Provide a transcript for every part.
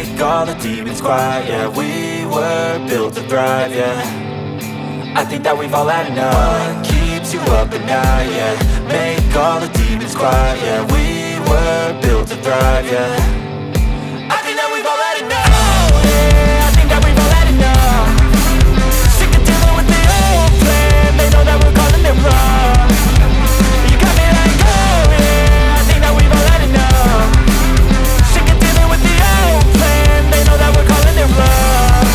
make all the demons quiet. Yeah, we were built to thrive, yeah. I think that we've all had enough. What keeps you up at night, yeah. Make all the demons quiet, yeah. We were built to thrive, yeah. I think that we've all had enough. Oh yeah, I think that we've all had enough. Sick of dealing with the old plan. They know that we're calling it wrong. You got me like, oh yeah, I think that we've all had enough. Sick of dealing with the old plan. They know that we're calling it wrong.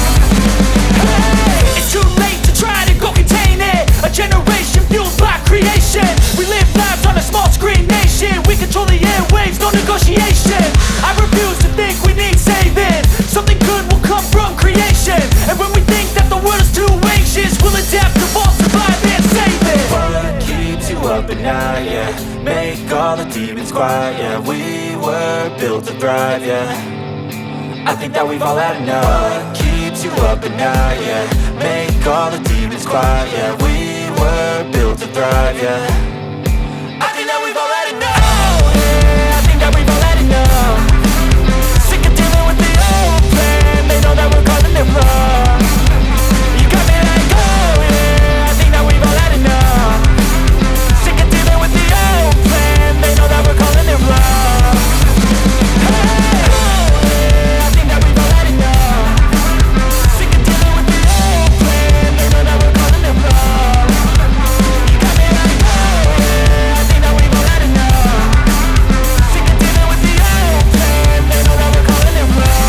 Hey, it's too late to try to go contain it. A generation fueled by creation. We live lives on a small screen nation. We control the airwaves, no negotiation. I refuse to think we need saving. Something good will come from creation. And when we think that the world is too anxious, we'll adapt, evolve, survive and save it. What keeps you up at night, yeah. Make all the demons quiet, yeah. We were built to thrive, yeah. I think that we've all had enough. What keeps you up at night, yeah. Make all the demons quiet, yeah. We were built to thrive, yeah. I think that we've all had enough. Oh yeah, I think that we've all had enough. Sick of dealing with the old plan. They know that we're calling it wrong. You got me like, oh yeah, I think that we've all had enough. Sick of dealing with the old plan. They know that we're calling it wrong. Hey, oh yeah, I think that we've all had enough. Sick of dealing with the old plan. They know that we're calling it wrong. You got me like, oh yeah, I think that we've all had enough. Sick of dealing with the old plan. They know that we're calling it wrong.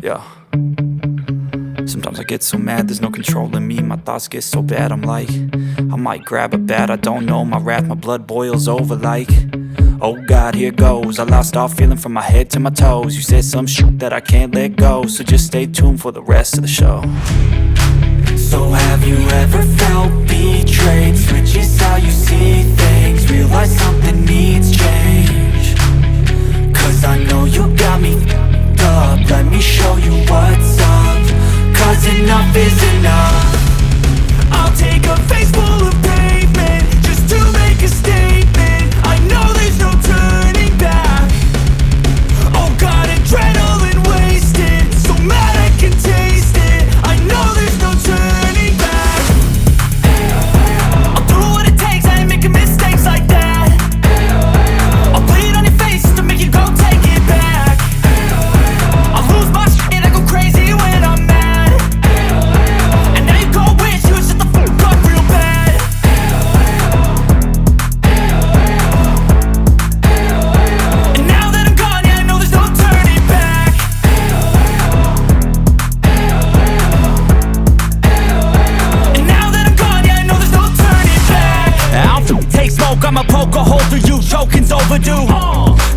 Yeah. Sometimes I get so mad, there's no controlling me. My thoughts get so bad, I'm like, I might grab a bat, I don't know. My wrath, my blood boils over like, oh God, here goes. I lost all feeling from my head to my toes. You said some shit that I can't let go, so just stay tuned for the rest of the show. So have you ever felt betrayed? Switches how you see things, realize something needs change. Cause I know you got me f***ed up. Let me show you what's up. Cause enough is enough. I'll take a face full of pavement just to make a statement. smoke, I'ma poke a hole through you. Choking's overdue.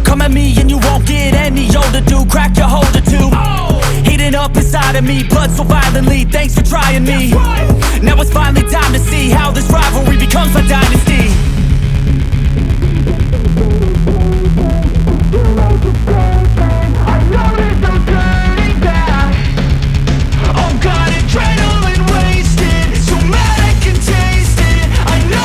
Come at me and you won't get any older, dude. Crack your holder too. Heating up inside of me, blood so violently. Thanks for trying me. Now it's finally time to see how this rivalry becomes a dynasty.